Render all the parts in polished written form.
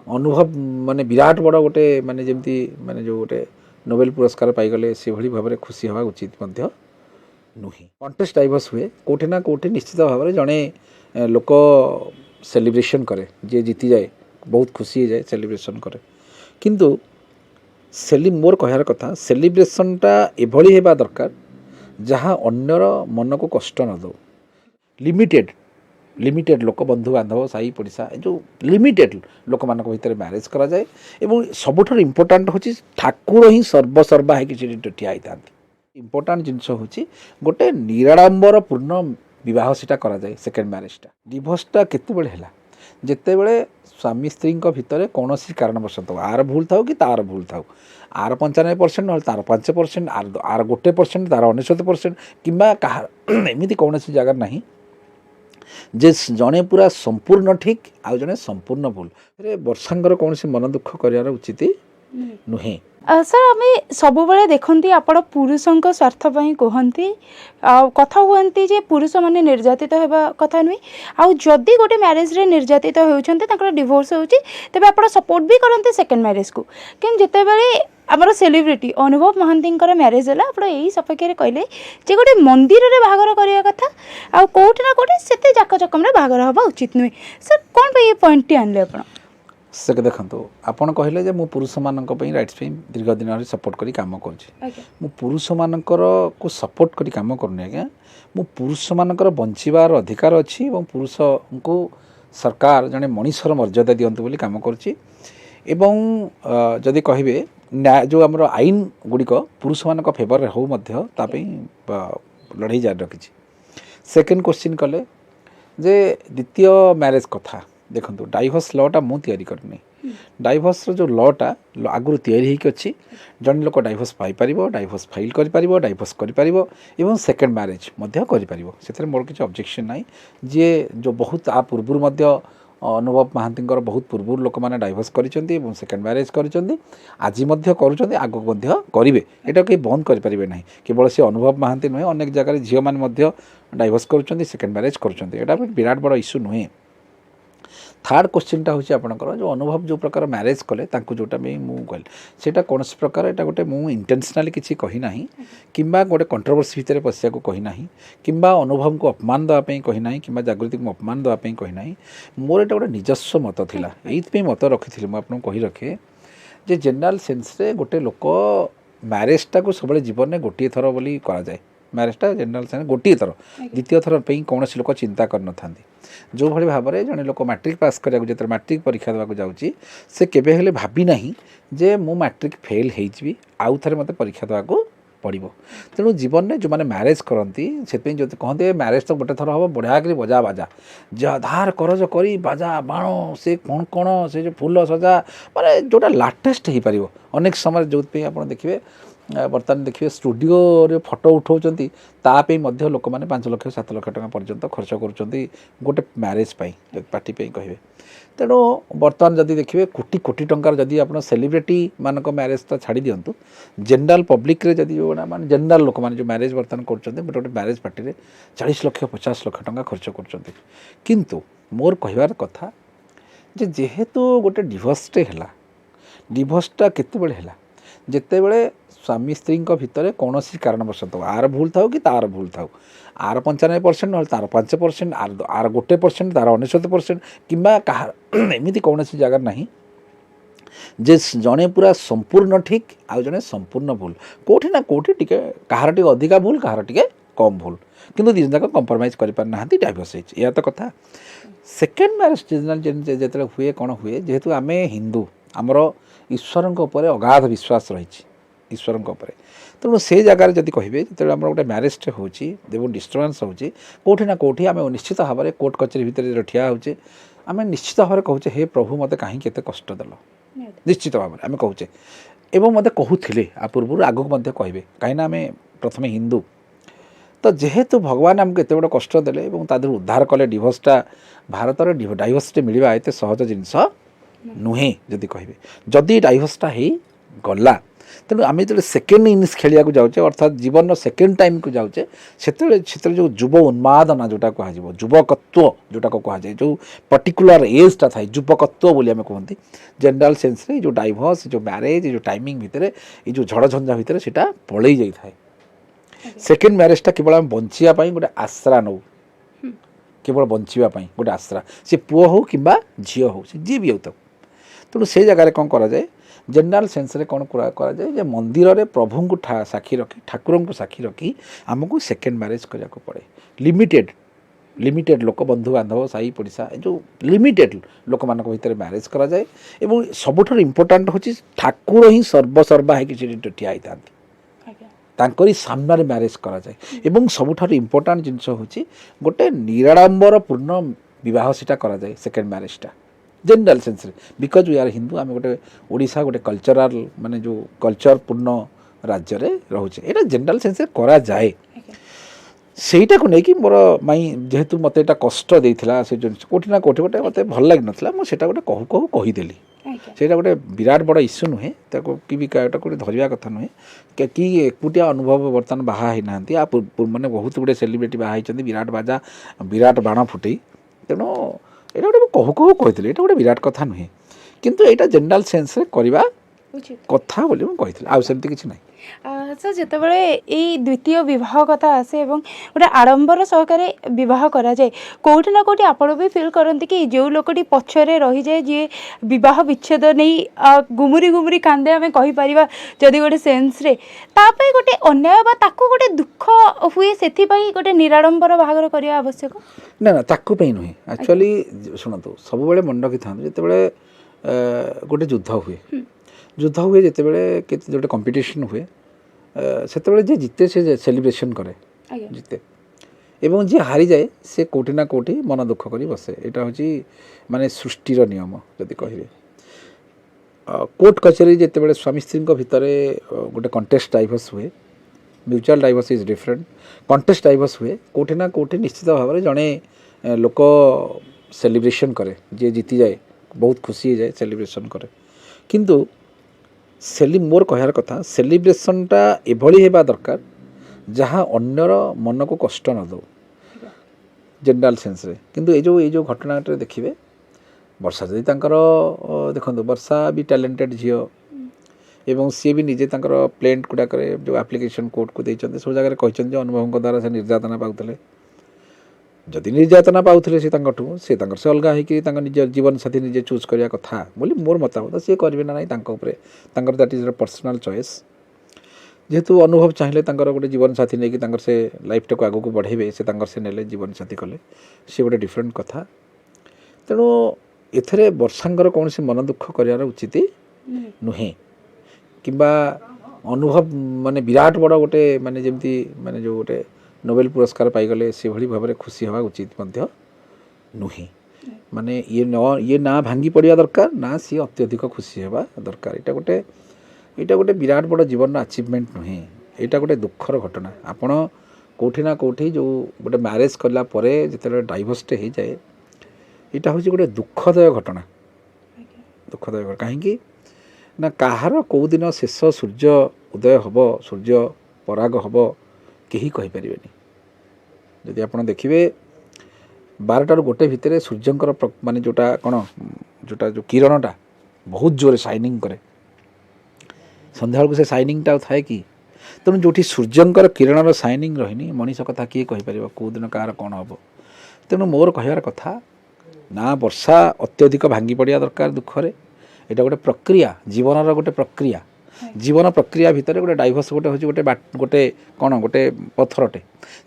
अनुभव माने विराट बड़ गोटे माने जमती माने जो गोटे नोबेल पुरस्कार पाईगले से भली भाव में खुशी हवा उचित मध्य नुहे कंटेस्ट डाइवर्स हुए कोठे ना कोठे निश्चित भाव में जड़े लोक सेलिब्रेशन करे जे जीति जाए बहुत खुशी हो जाए सेलिब्रेशन करे किंतु मोर कहर कथा सेलिब्रेशनटा एभली हेबा दरकार जहाँ अन्यर मन को कष्ट न दो लिमिटेड लिमिटेड लोक बंधु बांधव साई पड़िशा जो लिमिटेड लोक मान भितर मैरेज करा जाए एवं सबुठार इम्पोर्टाट हूँ ठाकुर ही सर्वसर्वा है ठिया होता इम्पोर्टाट जिनस हूँ गोटे निराडंबर पूर्ण विवाह सीटा करा जाए सेकेंड मैरेजटा डिवोर्सटा केतेबेले है जितेबले स्वामी स्त्री भितर कौन कारणवश आर भूल था कि तार भूल था आर 95% ना तार 5% आर 1% तार 99% कि एमती कौन जगह ना जे जड़े पूरा संपूर्ण ठीक आउ जड़े संपूर्ण भूल वर्षांगर कौन मन दुख कर उचित नुहे सर आम सब देखती आपण पुरुषों स्वार्थ कहती कथा हुए जे पुरुष मैंने निर्यातित होगा कथा नुहे आदि गोटे म्यारेज रे निर्यातित होती डिवोर्स होती तेज आप सपोर्ट भी करते सेकेंड म्यारेज को कि जितेबाला आमर सेलिब्रिटी अनुभव महांती म्यारेज है आप सपक्ष कहले जे गोटे मंदिर में बाहागर करने कथा आ कौटि ना कौटि से जाकजकम बाहागर हवा उचित नुहे सर कौन पे ये पॉइंट आनले आप से देखो आपड़ कहले जे मु पुरुष मान राइट्स पे दीर्घ दिन सपोर्ट करी काम कर पुरुष मान को सपोर्ट करी काम करनी आज्ञा मु पुरुष मानकर बंचार अधिकार अच्छी और पुरुष को सरकार जड़े मनीषर मर्यादा दिंतु बोली काम करुच्ची जदि कहे न्याय जो आमर आईन गुड़िक पुरुष मान फेवर हो लड़ाई जारी रखी सेकेंड क्वेश्चन कले जे द्वितीय मैरेज कथा देखो डाइवोर्स लटा मु तैयारी करनी डाइवोर्स जो लटा आगुरी तैयारी होगी जन लोक डाइवोर्स पाइपर डाइवोर्स फाइल कर डाइवोर्स कर सेकेंड मैरेज कर मोर किसी ऑब्जेक्शन ना जी जो बहुत आ पूर्व अनुभव महांती बहुत पूर्व लोक मैंने डाइवोर्स कर सेकेंड मैरेज कर आज आगक करेंगे यहाँ कहीं बंद करेंगे ना केवल से अनुभव महांती नुहे अनेक जगह झील मैंने डाइवोर्स कर सेकेंड मैरेज कर विराट बड़ इश्यू नुहे थर्ड क्वेश्चनटा हूँ आपंकर जो अनुभव जो प्रकार मैरेज कले जोटा भी मुझे कहली कौन प्रकार यहाँ गोटे मुझे इंटेंशनाली किसी कहना कि गोटे कंट्रोवर्सी भितर पशिया को कहना कि अनुभव को अपमान देवाई कहना कि जागृति को अपमान देवाई कहना मोर यहाँ गोटे निजस्व मत था ये मत रखी मुझे कही रखे जे जेनराल सेन्स गोटे लोक मैरेजटा को सब जीवन में गोटे थर बोली करा जाए मैरेजटा जेनराल सेन्स गोटे थर द्वितीय थर कौन लोक चिंता कर जो भाई भाव में जड़े लोक मैट्रिक पास करा जो मैट्रिक परीक्षा देवाक जाऊँगी से केबे हेले भाभी ना जे मु मैट्रिक फेल होइछि आउ थे मत परीक्षा देवाक पड़ो तेणु जीवन में जो मैंने मैरेज करती से जो कहते मैरेज तो गोटे थर हम बढ़िया कर बजा बाजा जो धार करज करी बाजा बाण से कौन कौन से जो फूल सजा माने जोटा लाटेस्ट हो पार अनेक समय जो आप देखिए बर्तमान देखिए स्टूडियो रे फोटो उठाउछंती तापे मध्य लोक मैंने 5 लाख 7 लाख टका पर्यंत खर्च करुँच गोटे मैरेज पार्टी कहे तेणु बर्तमान जदि देखिए कोटी कोटी टंकार जदि आप सेलिब्रिटी मानक मैरेज तो छाड़ी दिंतु जनरल पब्लिक रे जदि माने जनरल लोक मैंने जो मैरेज बर्तमान कर गोटे मैरेज पार्टी रे 40 लाख 50 लाख टका खर्च कर किंतु मोर कहबार कथा जे जेहेतु गोटे डिवोर्सटे है डिवोर्सटा केतेबेले है जितेबले स्वामी स्त्री भितर कौन कारणवश आर भूल था कि तार भूल था आर 95% ना तार 5% आर 1% तार 99% कि एमती कौन जगह ना जे जड़े पूरा संपूर्ण ठीक आउ जड़े संपूर्ण भूल कौटि ना कौटि टिके कहार टिके अधिका भूल कहार टिके कम भूल किंतु दिन जाक कंप्रोमाइज कर पार ना डाइवोर्स या तो कथा सेकेंड मैरेज जो हुए कौन हुए जेहेतु आम हिंदू आमर ईश्वर अगाध विश्वास रही ईश्वर तेणु से जगार जब कहे जो गोटे मैरेजटे हो डिस्टर्बान्स होटी ना कौटी आम निश्चित भाव में कोर्ट कचेरी भितर ठिया होचे आम निश्चित भाव में कहचे हे प्रभु मत कहीं केते कष्ट देल निश्चित भाव में आम कहचे एवं मत कहते आ पूर्व आगक कहे कहीं आम प्रथम हिंदू तो जेहेतु भगवान आमको एत बड़ कष्ट देले उद्धार कले डिवोर्सटा भारत में डाइवोर्सटे मिलवा एत सहज जिनस नुहे जदि कहे जदि डाइवोर्सटा हो गला ତେଣୁ ଆମେ ଯେତେବେଳେ ସେକେଣ୍ଡ ଇନିଂସ ଖେଳିବାକୁ ଯାଉଛେ ଅର୍ଥାତ୍ ଜୀବନର ସେକେଣ୍ଡ ଟାଇମ୍କୁ ଯାଉଛେ ସେତେବେଳେ ଯେଉଁ ଯୁବ ଉନ୍ମାଦନା ଯେଉଁଟା କୁହାଯିବ ଯୁବକତ୍ୱ ଯେଉଁଟାକୁ କୁହାଯାଏ ଯେଉଁ ପର୍ଟିକୁଲାର ଏଜ୍ଟା ଥାଏ ଯୁବକତ୍ୱ ବୋଲି ଆମେ କୁହନ୍ତି ଜେନେରାଲ୍ ସେନ୍ସରେ ଏ ଯେଉଁ ଡାଇଭର୍ସ ଯେଉଁ ମ୍ୟାରେଜ୍ ଏ ଯେଉଁ ଟାଇମିଂ ଭିତରେ ଏ ଯେଉଁ ଝଡ଼ଝଞ୍ଝା ଭିତରେ ସେଇଟା ପଳେଇ ଯାଇଥାଏ। ସେକେଣ୍ଡ ମ୍ୟାରେଜଟା କେବଳ ଆମେ ବଞ୍ଚିବା ପାଇଁ ଗୋଟେ ଆଶ୍ରା ନେଉ କେବଳ ବଞ୍ଚିବା ପାଇଁ ଗୋଟେ ଆଶ୍ରା ସେ ପୁଅ ହେଉ କିମ୍ବା ଝିଅ ହେଉ ସେ ଯିଏ ବି ହେଉ ତାକୁ। ତେଣୁ ସେ ଜାଗାରେ କ'ଣ କରାଯାଏ ଜେନେରାଲ୍ ସେନ୍ସରେ କ'ଣ କରାଯାଏ ଯେ ମନ୍ଦିରରେ ପ୍ରଭୁଙ୍କୁ ସାକ୍ଷୀ ରଖି ଠାକୁରଙ୍କୁ ସାକ୍ଷୀ ରଖି ଆମକୁ ସେକେଣ୍ଡ ମ୍ୟାରେଜ୍ କରିବାକୁ ପଡ଼େ। ଲିମିଟେଡ୍ ଲୋକ ବନ୍ଧୁବାନ୍ଧବ ସାହି ପଡ଼ିଶା ଏ ଯେଉଁ ଲିମିଟେଡ୍ ଲୋକମାନଙ୍କ ଭିତରେ ମ୍ୟାରେଜ୍ କରାଯାଏ ଏବଂ ସବୁଠାରୁ ଇମ୍ପୋର୍ଟାଣ୍ଟ ହେଉଛି ଠାକୁର ହିଁ ସର୍ବସର୍ବା ହେଇକି ସେଠି ଠିଆ ହେଇଥାନ୍ତି ତାଙ୍କରି ସାମ୍ନାରେ ମ୍ୟାରେଜ୍ କରାଯାଏ ଏବଂ ସବୁଠାରୁ ଇମ୍ପୋର୍ଟାଣ୍ଟ ଜିନିଷ ହେଉଛି ଗୋଟେ ନିରାଡ଼ମ୍ବରପୂର୍ଣ୍ଣ ବିବାହ ସେଇଟା କରାଯାଏ ସେକେଣ୍ଡ ମ୍ୟାରେଜଟା ଜେନେରାଲ୍ ସେନ୍ସରେ ବିକଜ୍ वी आर ହିନ୍ଦୁ ଆମେ ଗୋଟେ ଓଡ଼ିଶା ଗୋଟେ କଲଚରାଲ୍ ମାନେ ଯେଉଁ କଲଚରପୂର୍ଣ୍ଣ ରାଜ୍ୟରେ ରହୁଛେ ଏଇଟା ଜେନେରାଲ୍ ସେନ୍ସରେ କରାଯାଏ। ସେଇଟାକୁ ନେଇକି ମୋର ମାଇଁ ଯେହେତୁ ମୋତେ ଏଇଟା କଷ୍ଟ ଦେଇଥିଲା ସେ ଜିନିଷ କେଉଁଠି ନା କେଉଁଠି ଗୋଟେ ମୋତେ ଭଲ ଲାଗିନଥିଲା ମୁଁ ସେଇଟା ଗୋଟେ କହିଦେଲି। ସେଇଟା ଗୋଟେ ବିରାଟ ବଡ଼ ଇସ୍ୟୁ ନୁହେଁ ତାକୁ ବି ଏଟାକୁ ଗୋଟେ ଧରିବା କଥା ନୁହେଁ କି ଏକୁଟିଆ ଅନୁଭବ ବର୍ତ୍ତମାନ ବାହା ହେଇନାହାନ୍ତି ମାନେ ବହୁତ ଗୁଡ଼ିଏ ସେଲିବ୍ରିଟି ବାହା ହେଇଛନ୍ତି ବିରାଟ ବାଣ ଫୁଟେଇ ତେଣୁ ଏଇଟା ଗୋଟେ ମୁଁ କହିଥିଲି ଏଇଟା ଗୋଟେ ବିରାଟ କଥା ନୁହେଁ କିନ୍ତୁ ଏଇଟା ଜେନେରାଲ୍ ସେନ୍ସରେ କରିବା କଥା ବୋଲି ମୁଁ କହିଥିଲି ଆଉ ସେମିତି କିଛି ନାହିଁ। ସାର୍ ଯେତେବେଳେ ଏଇ ଦ୍ୱିତୀୟ ବିବାହ କଥା ଆସେ ଏବଂ ଗୋଟେ ଆଡ଼ମ୍ବର ସହକାରେ ବିବାହ କରାଯାଏ କେଉଁଠି ନା କେଉଁଠି ଆପଣ ବି ଫିଲ୍ କରନ୍ତି କି ଯେଉଁ ଲୋକଟି ପଛରେ ରହିଯାଏ ଯିଏ ବିବାହ ବିଚ୍ଛେଦ ନେଇ ଗୁମୁରି କାନ୍ଦେ ଆମେ କହିପାରିବା ଯଦି ଗୋଟେ ସେନ୍ସରେ ତା ପାଇଁ ଗୋଟେ ଅନ୍ୟାୟ ବା ତାକୁ ଗୋଟେ ଦୁଃଖ ହୁଏ ସେଥିପାଇଁ ଗୋଟେ ନିରାଡ଼ମ୍ବର ବାହାଘର କରିବା ଆବଶ୍ୟକ? ନା ତାକୁ ପାଇଁ ନୁହେଁ ଆକ୍ଚୁଆଲି ଶୁଣନ୍ତୁ ସବୁବେଳେ ମନେ ରଖିଥାନ୍ତୁ ଯେତେବେଳେ ଗୋଟେ ଯୁଦ୍ଧ ହୁଏ ଯେତେବେଳେ ଗୋଟେ କମ୍ପିଟିସନ୍ ହୁଏ ସେତେବେଳେ ଯିଏ ଜିତେ ସେ ସେଲିବ୍ରେସନ୍ କରେ ଜିତେ ଏବଂ ଯିଏ ହାରିଯାଏ ସେ କେଉଁଠି ନା କେଉଁଠି ମନ ଦୁଃଖ କରି ବସେ ଏଇଟା ହେଉଛି ମାନେ ସୃଷ୍ଟିର ନିୟମ ଯଦି କହିବେ। କୋର୍ଟ କଚେରୀ ଯେତେବେଳେ ସ୍ୱାମୀ ସ୍ତ୍ରୀଙ୍କ ଭିତରେ ଗୋଟେ କଣ୍ଟେଷ୍ଟ ଡାଇଭର୍ସ ହୁଏ mutual diverse is different contest diverse ହୁଏ କେଉଁଠି ନା କେଉଁଠି ନିଶ୍ଚିତ ଭାବରେ ଜଣେ ଲୋକ ସେଲିବ୍ରେସନ୍ କରେ ଯିଏ ଜିତିଯାଏ ବହୁତ ଖୁସି ହେଇଯାଏ ସେଲିବ୍ରେସନ୍ କରେ କିନ୍ତୁ ମୋର କହିବାର କଥା ସେଲିବ୍ରେସନ୍ଟା ଏଭଳି ହେବା ଦରକାର ଯାହା ଅନ୍ୟର ମନକୁ କଷ୍ଟ ନ ଦେଉ ଜେନେରାଲ୍ ସେନ୍ସରେ। କିନ୍ତୁ ଏଇ ଯେଉଁ ଘଟଣାଟାରେ ଦେଖିବେ ବର୍ଷା ଯଦି ତାଙ୍କର ଦେଖନ୍ତୁ ବର୍ଷା ବି ଟ୍ୟାଲେଣ୍ଟେଡ୍ ଝିଅ ଏବଂ ସିଏ ବି ନିଜେ ତାଙ୍କର ପ୍ଲେଣ୍ଟ ଗୁଡ଼ାକରେ ଯେଉଁ ଆପ୍ଲିକେସନ୍ କୋର୍ଟକୁ ଦେଇଛନ୍ତି ସବୁ ଜାଗାରେ କହିଛନ୍ତି ଯେ ଅନୁଭବଙ୍କ ଦ୍ୱାରା ସେ ନିର୍ଯାତନା ପାଉଥିଲେ ଯଦି ନିର୍ଯାତନା ପାଉଥିଲେ ସେ ତାଙ୍କର ସେ ଅଲଗା ହେଇକି ତାଙ୍କ ନିଜ ଜୀବନସାଥୀ ନିଜେ ଚୁଜ୍ କରିବା କଥା ବୋଲି ମୋର ମତାମତ ସିଏ କରିବେ ନା ନାହିଁ ତାଙ୍କ ଉପରେ ତାଙ୍କର ଦ୍ୟାଟ୍ ଇଜ୍ ପର୍ସନାଲ୍ ଚଏସ୍ ଯେହେତୁ ଅନୁଭବ ଚାହିଁଲେ ତାଙ୍କର ଗୋଟେ ଜୀବନସାଥୀ ନେଇକି ତାଙ୍କର ସେ ଲାଇଫ୍ଟାକୁ ଆଗକୁ ବଢ଼େଇବେ ସେ ତାଙ୍କର ସେ ନେଲେ ଜୀବନସାଥୀ କଲେ ସେ ଗୋଟେ ଡିଫରେଣ୍ଟ କଥା। ତେଣୁ ଏଥିରେ ବର୍ଷାଙ୍କର କୌଣସି ମନ ଦୁଃଖ କରିବାର ଉଚିତ ନୁହେଁ କିମ୍ବା ଅନୁଭବ ମାନେ ବିରାଟ ବଡ଼ ଗୋଟେ ମାନେ ଯେମିତି ମାନେ ଯେଉଁ ଗୋଟେ ନୋବେଲ ପୁରସ୍କାର ପାଇଗଲେ ସେଭଳି ଭାବରେ ଖୁସି ହେବା ଉଚିତ ମଧ୍ୟ ନୁହେଁ ମାନେ ଇଏ ନା ଭାଙ୍ଗି ପଡ଼ିବା ଦରକାର ନା ସିଏ ଅତ୍ୟଧିକ ଖୁସି ହେବା ଦରକାର ଏଇଟା ଗୋଟେ ବିରାଟ ବଡ଼ ଜୀବନର ଆଚିଭମେଣ୍ଟ ନୁହେଁ ଏଇଟା ଗୋଟେ ଦୁଃଖର ଘଟଣା। ଆପଣ କେଉଁଠି ନା କେଉଁଠି ଯେଉଁ ଗୋଟେ ମ୍ୟାରେଜ୍ କଲା ପରେ ଯେତେବେଳେ ଡାଇଭର୍ସଟେ ହେଇଯାଏ ଏଇଟା ହେଉଛି ଗୋଟେ ଦୁଃଖଦାୟକ ଘଟଣା କାହିଁକି ନା କାହାର କେଉଁ ଦିନ ଶେଷ ସୂର୍ଯ୍ୟ ଉଦୟ ହେବ ସୂର୍ଯ୍ୟ ପରାଗ ହେବ କେହି କହିପାରିବେନି। ଯଦି ଆପଣ ଦେଖିବେ 12ଟାରୁ 1 ଭିତରେ ସୂର୍ଯ୍ୟଙ୍କର ମାନେ ଯେଉଁ କିରଣଟା ବହୁତ ଜୋରରେ ସାଇନିଂ କରେ ସନ୍ଧ୍ୟାବେଳକୁ ସେ ସାଇନିଂଟା ଆଉ ଥାଏ କି ତେଣୁ ଯେଉଁଠି ସୂର୍ଯ୍ୟଙ୍କର କିରଣର ସାଇନିଂ ରହିନି ମଣିଷ କଥା କିଏ କହିପାରିବ କେଉଁ ଦିନ କାହାର କ'ଣ ହେବ। ତେଣୁ ମୋର କହିବାର କଥା ନା ବର୍ଷା ଅତ୍ୟଧିକ ଭାଙ୍ଗି ପଡ଼ିବା ଦରକାର ଦୁଃଖରେ ଏଇଟା ଗୋଟେ ପ୍ରକ୍ରିୟା ଜୀବନର ଗୋଟେ ପ୍ରକ୍ରିୟା ଜୀବନ ପ୍ରକ୍ରିୟା ଭିତରେ ଗୋଟେ ଡାଇଭର୍ସ ଗୋଟେ ହେଉଛି ଗୋଟେ ପଥରଟେ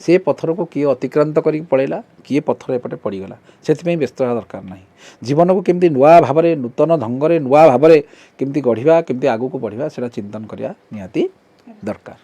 ସେ ପଥରକୁ କିଏ ଅତିକ୍ରାନ୍ତ କରିକି ପଳେଇଲା କିଏ ପଥର ଏପଟେ ପଡ଼ିଗଲା ସେଥିପାଇଁ ବ୍ୟସ୍ତ ହେବା ଦରକାର ନାହିଁ। ଜୀବନକୁ କେମିତି ନୂଆ ଭାବରେ ନୂତନ ଢଙ୍ଗରେ ନୂଆ ଭାବରେ କେମିତି ଗଢ଼ିବା କେମିତି ଆଗକୁ ବଢ଼ିବା ସେଇଟା ଚିନ୍ତନ କରିବା ନିହାତି ଦରକାର।